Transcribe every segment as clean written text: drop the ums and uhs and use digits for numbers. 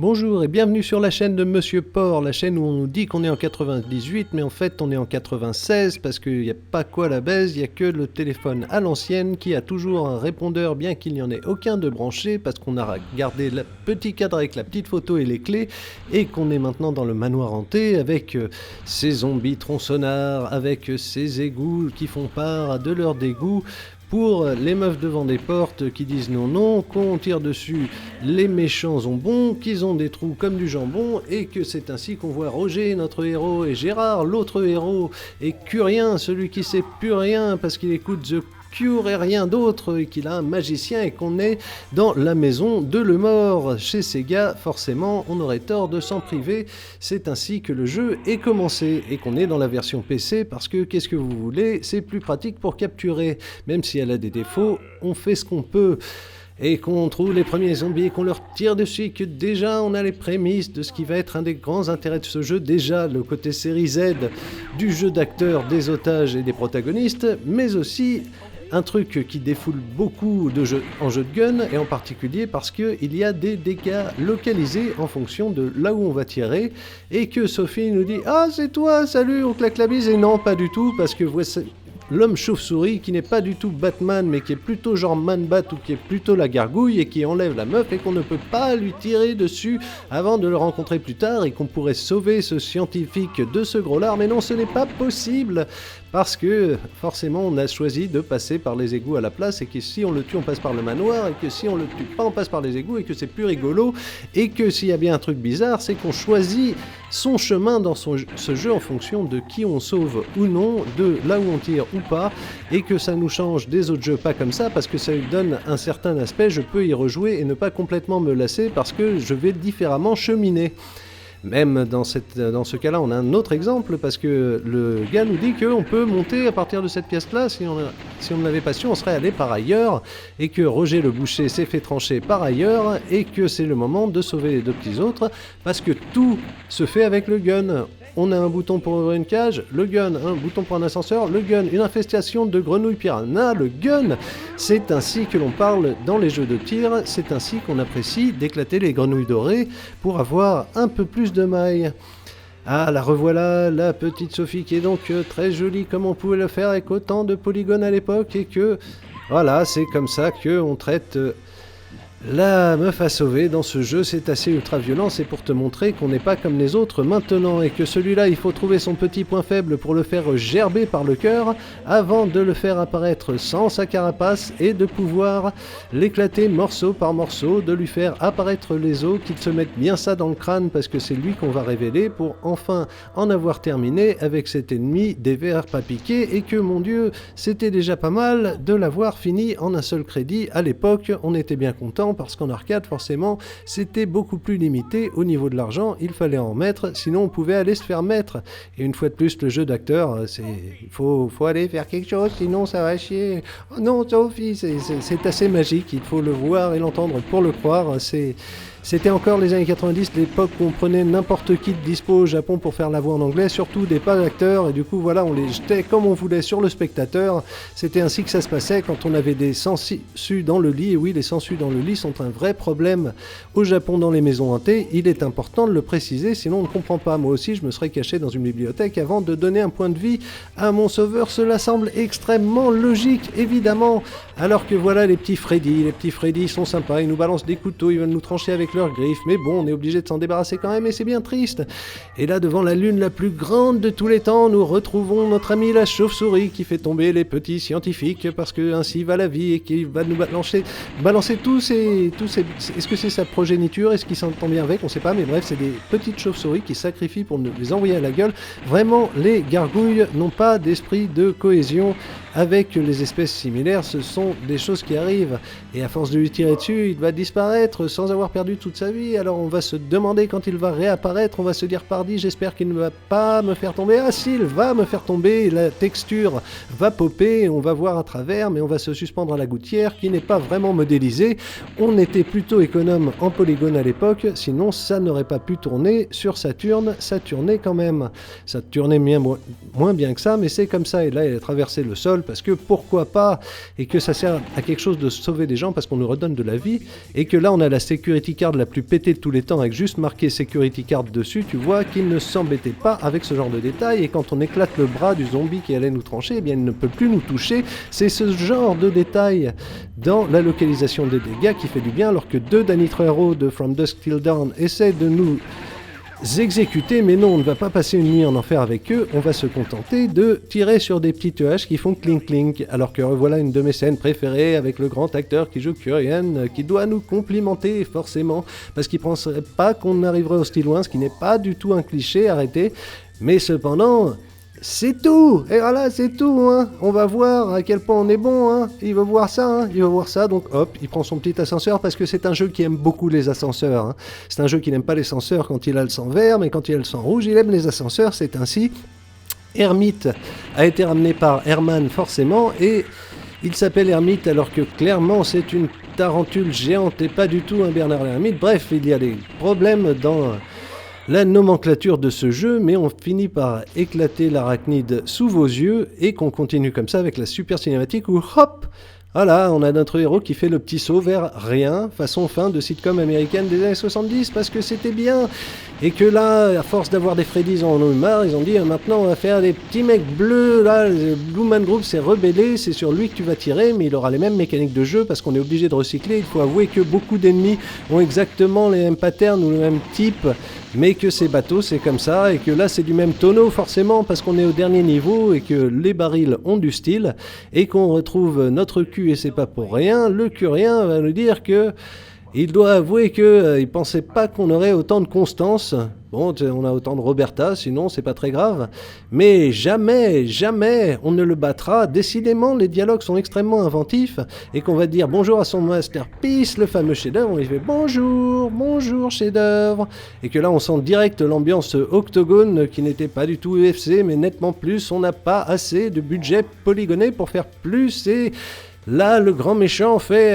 Bonjour et bienvenue sur la chaîne de Monsieur Porc, la chaîne où on nous dit qu'on est en 98, mais en fait on est en 96 parce qu'il n'y a pas quoi la baise, il n'y a que le téléphone à l'ancienne qui a toujours un répondeur bien qu'il n'y en ait aucun de branché parce qu'on a gardé le petit cadre avec la petite photo et les clés et qu'on est maintenant dans le manoir hanté avec ces zombies tronçonnards, avec ces égouts qui font part de leur dégoût. Pour les meufs devant des portes qui disent non non, qu'on tire dessus les méchants ont bon, qu'ils ont des trous comme du jambon, et que c'est ainsi qu'on voit Roger, notre héros, et Gérard, l'autre héros, et Curien, celui qui sait plus rien parce qu'il écoute The Cure et rien d'autre, et qu'il a un magicien, et qu'on est dans la maison de Lemort. Chez Sega, forcément, on aurait tort de s'en priver. C'est ainsi que le jeu est commencé, et qu'on est dans la version PC, parce que, qu'est-ce que vous voulez, c'est plus pratique pour capturer. Même si elle a des défauts, on fait ce qu'on peut. Et qu'on trouve les premiers zombies et qu'on leur tire dessus, et que déjà on a les prémices de ce qui va être un des grands intérêts de ce jeu, déjà le côté série Z du jeu d'acteurs, des otages et des protagonistes, mais aussi un truc qui défoule beaucoup de jeux en jeu de gun, et en particulier parce qu'il y a des dégâts localisés en fonction de là où on va tirer, et que Sophie nous dit « Ah, c'est toi, salut, on claque la bise !» Et non, pas du tout, parce que voici l'homme chauve-souris qui n'est pas du tout Batman, mais qui est plutôt genre Man-Bat, ou qui est plutôt la gargouille, et qui enlève la meuf, et qu'on ne peut pas lui tirer dessus avant de le rencontrer plus tard, et qu'on pourrait sauver ce scientifique de ce gros lard, mais non, ce n'est pas possible, parce que forcément on a choisi de passer par les égouts à la place, et que si on le tue on passe par le manoir, et que si on le tue pas on passe par les égouts, et que c'est plus rigolo, et que s'il y a bien un truc bizarre, c'est qu'on choisit son chemin dans ce jeu en fonction de qui on sauve ou non, de là où on tire ou pas, et que ça nous change des autres jeux pas comme ça, parce que ça lui donne un certain aspect, je peux y rejouer et ne pas complètement me lasser, parce que je vais différemment cheminer. Même dans ce cas-là, on a un autre exemple, parce que le gars nous dit qu'on peut monter à partir de cette pièce-là, si on n'avait pas su, on serait allé par ailleurs, et que Roger le boucher s'est fait trancher par ailleurs, et que c'est le moment de sauver les deux petits autres, parce que tout se fait avec le gun. On a un bouton pour ouvrir une cage, le gun, un bouton pour un ascenseur, le gun, une infestation de grenouilles piranha, le gun. C'est ainsi que l'on parle dans les jeux de tir, c'est ainsi qu'on apprécie d'éclater les grenouilles dorées pour avoir un peu plus de mailles. Ah, la revoilà, la petite Sophie, qui est donc très jolie comme on pouvait le faire avec autant de polygones à l'époque, et que voilà, c'est comme ça qu'on traite la meuf à sauver dans ce jeu. C'est assez ultra violent, c'est pour te montrer qu'on n'est pas comme les autres maintenant, et que celui-là il faut trouver son petit point faible pour le faire gerber par le cœur avant de le faire apparaître sans sa carapace, et de pouvoir l'éclater morceau par morceau, de lui faire apparaître les os, qu'il se mette bien ça dans le crâne, parce que c'est lui qu'on va révéler pour enfin en avoir terminé avec cet ennemi des vers pas piqués, et que mon dieu c'était déjà pas mal de l'avoir fini en un seul crédit. À l'époque on était bien content, parce qu'en arcade, forcément, c'était beaucoup plus limité au niveau de l'argent, il fallait en mettre, sinon on pouvait aller se faire mettre. Et une fois de plus, le jeu d'acteur, il faut aller faire quelque chose, sinon ça va chier. Oh non, Sophie, c'est assez magique, il faut le voir et l'entendre pour le croire. C'était encore les années 90, l'époque où on prenait n'importe qui de dispo au Japon pour faire la voix en anglais, surtout des pas d'acteurs, et du coup voilà, on les jetait comme on voulait sur le spectateur. C'était ainsi que ça se passait quand on avait des sangsues dans le lit, et oui, les sangsues dans le lit sont un vrai problème au Japon dans les maisons hantées, il est important de le préciser, sinon on ne comprend pas. Moi aussi je me serais caché dans une bibliothèque avant de donner un point de vie à mon sauveur, cela semble extrêmement logique, évidemment, alors que voilà les petits Freddy sont sympas, ils nous balancent des couteaux, ils veulent nous trancher avec leurs griffes, mais bon, on est obligé de s'en débarrasser quand même, et c'est bien triste. Et là, devant la lune la plus grande de tous les temps, nous retrouvons notre ami la chauve-souris qui fait tomber les petits scientifiques, parce que ainsi va la vie, et qui va nous balancer tous ces... Est-ce que c'est sa progéniture? Est-ce qu'il s'entend bien avec? On sait pas, mais bref, c'est des petites chauves-souris qui sacrifient pour nous les envoyer à la gueule. Vraiment, les gargouilles n'ont pas d'esprit de cohésion avec les espèces similaires, ce sont des choses qui arrivent, et à force de lui tirer dessus, il va disparaître sans avoir perdu toute sa vie. Alors on va se demander quand il va réapparaître, on va se dire pardi, j'espère qu'il ne va pas me faire tomber. Ah si, il va me faire tomber, la texture va popper, on va voir à travers, mais on va se suspendre à la gouttière qui n'est pas vraiment modélisée. On était plutôt économe en polygone à l'époque, sinon ça n'aurait pas pu tourner sur Saturn. Ça tournait quand même, ça tournait moins bien que ça, mais c'est comme ça. Et là il a traversé le sol, parce que pourquoi pas, et que ça sert à quelque chose de sauver des gens. gens parce qu'on nous redonne de la vie, et que là on a la security card la plus pétée de tous les temps avec juste marqué security card dessus, tu vois qu'il ne s'embêtait pas avec ce genre de détails, et quand on éclate le bras du zombie qui allait nous trancher, eh bien il ne peut plus nous toucher. C'est ce genre de détails dans la localisation des dégâts qui fait du bien, alors que deux Danitra Hero de From Dusk Till Dawn essaient de nous exécuter, mais non, on ne va pas passer une nuit en enfer avec eux, on va se contenter de tirer sur des petites haches qui font clink clink, alors que voilà une de mes scènes préférées avec le grand acteur qui joue Kurian, qui doit nous complimenter forcément, parce qu'il ne penserait pas qu'on arriverait aussi loin, ce qui n'est pas du tout un cliché, arrêtez, mais cependant... c'est tout. Et voilà, c'est tout, hein. On va voir à quel point on est bon, hein. Il va voir ça, hein. Il va voir ça, donc hop, il prend son petit ascenseur, parce que c'est un jeu qui aime beaucoup les ascenseurs, hein. C'est un jeu qui n'aime pas les ascenseurs quand il a le sang vert, mais quand il a le sang rouge, il aime les ascenseurs, c'est ainsi. Hermite a été ramené par Herman, forcément, et il s'appelle Hermite, alors que clairement c'est une tarentule géante et pas du tout un Bernard l'Hermite. Bref, il y a des problèmes dans... la nomenclature de ce jeu, mais on finit par éclater l'arachnide sous vos yeux et qu'on continue comme ça avec la super cinématique où hop, voilà, on a notre héros qui fait le petit saut vers rien, façon fin de sitcom américaine des années 70, parce que c'était bien, et que là, à force d'avoir des Freddy, ils en ont eu marre, ils ont dit maintenant on va faire des petits mecs bleus, là, le Blue Man Group s'est rebellé, c'est sur lui que tu vas tirer, mais il aura les mêmes mécaniques de jeu, parce qu'on est obligé de recycler, il faut avouer que beaucoup d'ennemis ont exactement les mêmes patterns ou le même type, mais que ces bateaux c'est comme ça, et que là c'est du même tonneau forcément, parce qu'on est au dernier niveau, et que les barils ont du style, et qu'on retrouve notre cul, et c'est pas pour rien, le curien va nous dire que il doit avouer qu'il pensait pas qu'on aurait autant de constance. Bon, on a autant de Roberta, sinon c'est pas très grave. Mais jamais, jamais on ne le battra. Décidément, les dialogues sont extrêmement inventifs, et qu'on va dire bonjour à son masterpiece, le fameux chef-d'œuvre, on lui fait bonjour, bonjour chef-d'œuvre, et que là on sent direct l'ambiance octogone qui n'était pas du tout UFC, mais nettement plus. On n'a pas assez de budget polygoné pour faire plus, et là, le grand méchant fait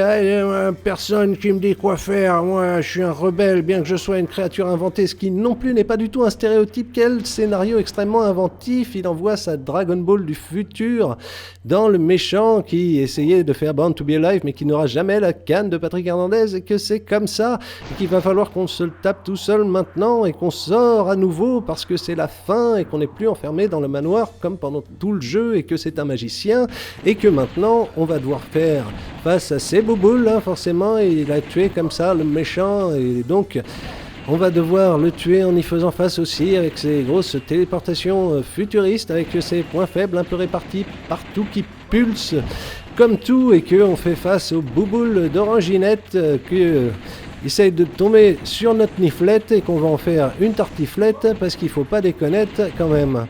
« personne qui me dit quoi faire, moi je suis un rebelle, bien que je sois une créature inventée », ce qui non plus n'est pas du tout un stéréotype. Quel scénario extrêmement inventif, il envoie sa Dragon Ball du futur dans le méchant qui essayait de faire Born to be Alive, mais qui n'aura jamais la canne de Patrick Hernandez, et que c'est comme ça, et qu'il va falloir qu'on se le tape tout seul maintenant, et qu'on sort à nouveau, parce que c'est la fin, et qu'on n'est plus enfermé dans le manoir comme pendant tout le jeu, et que c'est un magicien, et que maintenant on va devoir faire face à ces bouboules, hein, forcément, et il a tué comme ça le méchant, et donc on va devoir le tuer en y faisant face aussi avec ses grosses téléportations futuristes, avec ses points faibles un peu répartis partout qui pulsent comme tout, et qu'on fait face aux bouboules d'Oranginette qui essayent de tomber sur notre niflette, et qu'on va en faire une tartiflette, parce qu'il faut pas déconner quand même.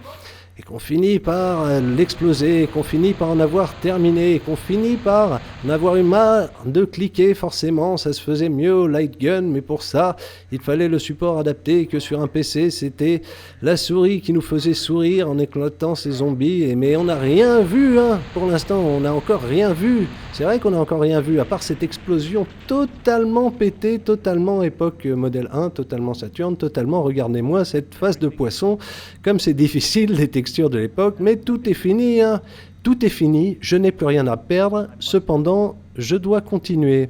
Et qu'on finit par l'exploser, et qu'on finit par en avoir terminé, et qu'on finit par en avoir eu marre de cliquer, forcément, ça se faisait mieux au light gun, mais pour ça, il fallait le support adapté, et que sur un PC, c'était la souris qui nous faisait sourire en éclatant ces zombies, mais on n'a rien vu, hein, pour l'instant, on n'a encore rien vu, c'est vrai qu'on n'a encore rien vu, à part cette explosion totalement pétée, totalement époque modèle 1, totalement Saturne, totalement, regardez-moi cette face de poisson, comme c'est difficile, les textures de l'époque, mais tout est fini, hein. Tout est fini, je n'ai plus rien à perdre, cependant, je dois continuer.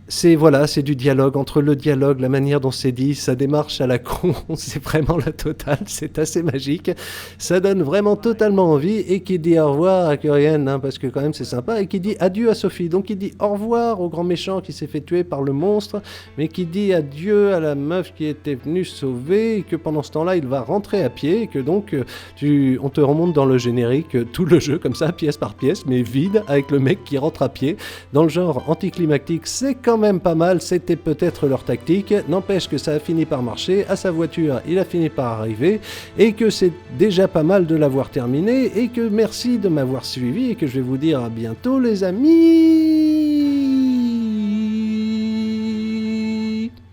C'est du dialogue, entre le dialogue, la manière dont c'est dit, sa démarche à la con, c'est vraiment la totale, c'est assez magique, ça donne vraiment totalement envie, et qui dit au revoir à Kurian, hein, parce que quand même c'est sympa, et qui dit adieu à Sophie, donc il dit au revoir au grand méchant qui s'est fait tuer par le monstre, mais qui dit adieu à la meuf qui était venue sauver, et que pendant ce temps-là il va rentrer à pied, et que donc on te remonte dans le générique tout le jeu comme ça, pièce par pièce, mais vide, avec le mec qui rentre à pied, dans le genre anticlimactique, c'est quand même pas mal, c'était peut-être leur tactique, n'empêche que ça a fini par marcher, à sa voiture il a fini par arriver, et que c'est déjà pas mal de l'avoir terminé, et que merci de m'avoir suivi, et que je vais vous dire à bientôt les amis.